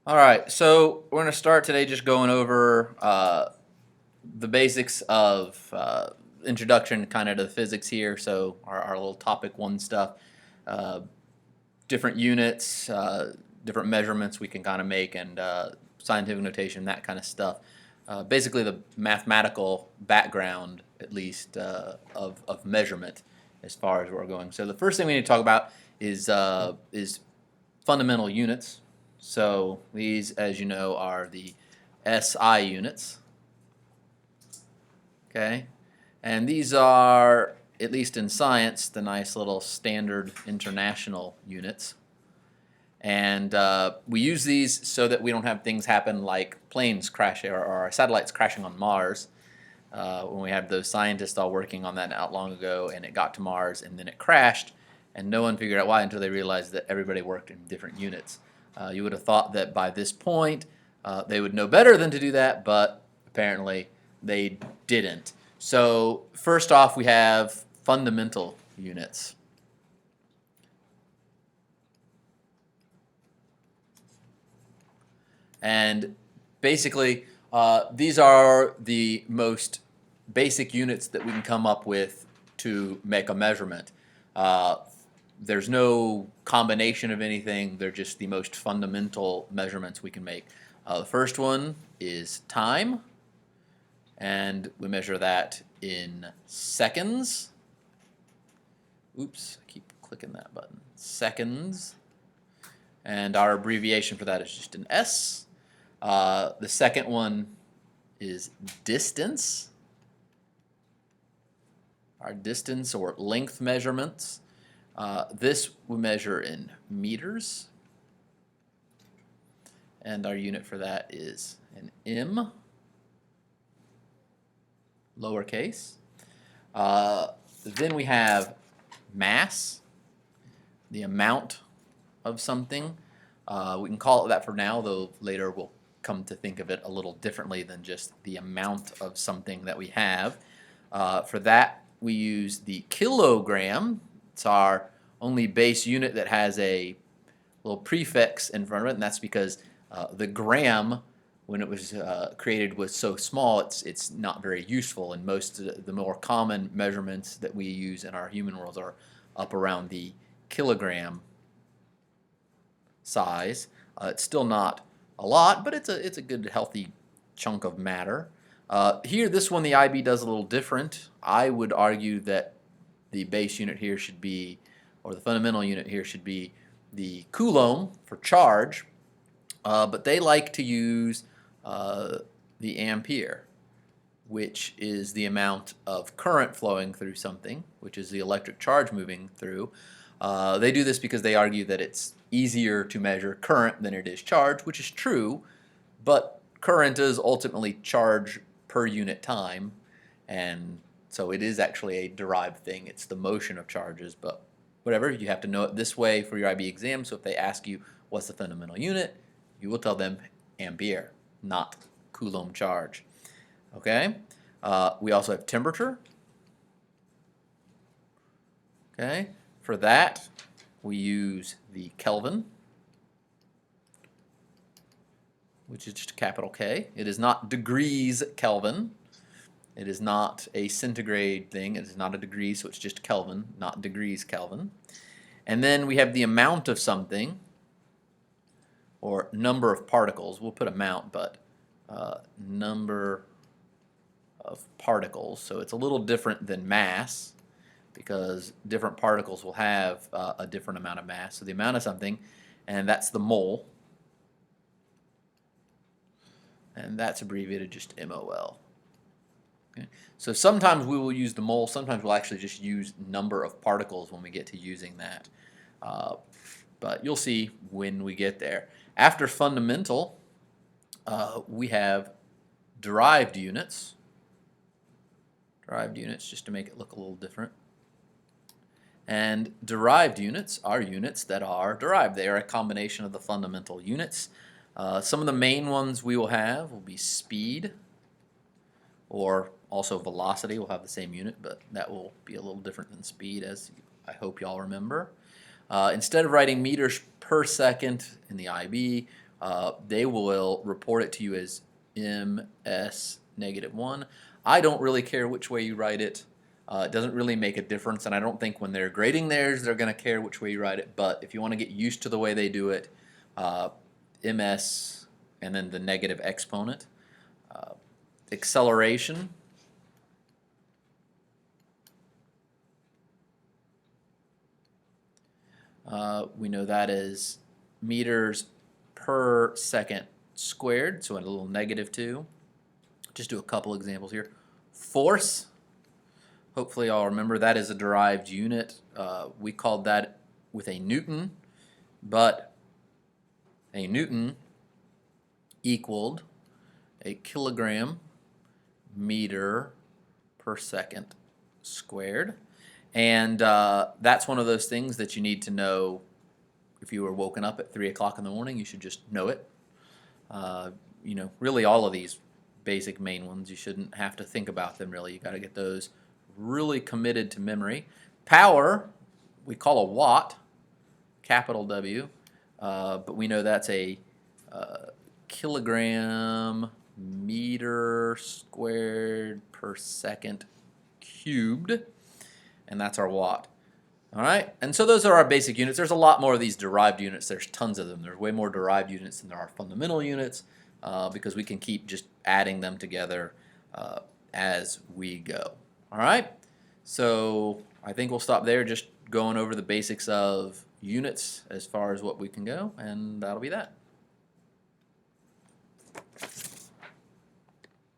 All right, so we're going to start today just going over the basics of introduction kind of to the physics here. So our little topic one stuff, uh, different units, different measurements we can kind of make, and scientific notation, that kind of stuff. Basically, the mathematical background, at least, of measurement as far as where we're going. So the first thing we need to talk about is fundamental units. So these, as you know, are the SI units. Okay, and these are, at least in science, the nice little standard international units. And we use these so that we don't have things happen like planes crashing or satellites crashing on Mars. When we had those scientists all working on that not long ago, and it got to Mars and then it crashed, and no one figured out why until they realized that everybody worked in different units. You would have thought that by this point they would know better than to do that, but apparently they didn't. So first off, we have fundamental units. And basically, these are the most basic units that we can come up with to make a measurement. There's no combination of anything. They're just the most fundamental measurements we can make. The first one is time, and we measure that in seconds. Oops, I keep clicking that button. Seconds. And our abbreviation for that is just an S. The second one is distance. Our distance or length measurements. This we measure in meters. And our unit for that is an M, lowercase. Then we have mass, the amount of something. We can call it that for now, though later we'll come to think of it a little differently than just the amount of something that we have. For that, we use the kilogram. It's our only base unit that has a little prefix in front of it, and that's because the gram, when it was created, was so small it's not very useful, and most of the more common measurements that we use in our human world are up around the kilogram size. It's still not a lot, but it's a good healthy chunk of matter. Here, this one, the IB does a little different. I would argue that the base unit here should be, or the fundamental unit here should be the coulomb for charge, but they like to use the ampere, which is the amount of current flowing through something, which is the electric charge moving through. They do this because they argue that it's easier to measure current than it is charge, which is true, but current is ultimately charge per unit time, and so it is actually a derived thing. It's the motion of charges, but whatever, you have to know it this way for your IB exam, so if they ask you what's the fundamental unit, you will tell them ampere, not Coulomb charge. Okay? We also have temperature. Okay? For that, we use the Kelvin, which is just a capital K. It is not degrees Kelvin. It is not a centigrade thing. It is not a degree, so it's just Kelvin, not degrees Kelvin. And then we have the amount of something, or number of particles. We'll put amount, but number of particles. So it's a little different than mass, because different particles will have a different amount of mass. So the amount of something, and that's the mole. And that's abbreviated just MOL. Okay. So sometimes we will use the mole, sometimes we'll actually just use number of particles when we get to using that. But you'll see when we get there. After fundamental, we have derived units. Derived units, just to make it look a little different. And derived units are units that are derived. They are a combination of the fundamental units. Some of the main ones we will have will be speed, or also velocity. We'll have the same unit, but that will be a little different than speed, as I hope y'all remember. Instead of writing meters per second in the IB, they will report it to you as ms-1. I don't really care which way you write it. It doesn't really make a difference, and I don't think when they're grading theirs they're going to care which way you write it. But if you want to get used to the way they do it, ms and then the negative exponent. Acceleration. We know that is meters per second squared, so a little -2. Just do a couple examples here. Force, hopefully I'll remember that is a derived unit. We called that with a Newton, but a Newton equaled a kilogram meter per second squared. And that's one of those things that you need to know. If you were woken up at 3 o'clock in the morning, you should just know it. You know, really all of these basic main ones, you shouldn't have to think about them really. You got to get those really committed to memory. Power, we call a watt, capital W, but we know that's a kilogram meter squared per second cubed, and that's our watt. All right, and so those are our basic units. There's a lot more of these derived units. There's tons of them. There's way more derived units than there are fundamental units because we can keep just adding them together as we go. All right, so I think we'll stop there, just going over the basics of units as far as what we can go, and that'll be that.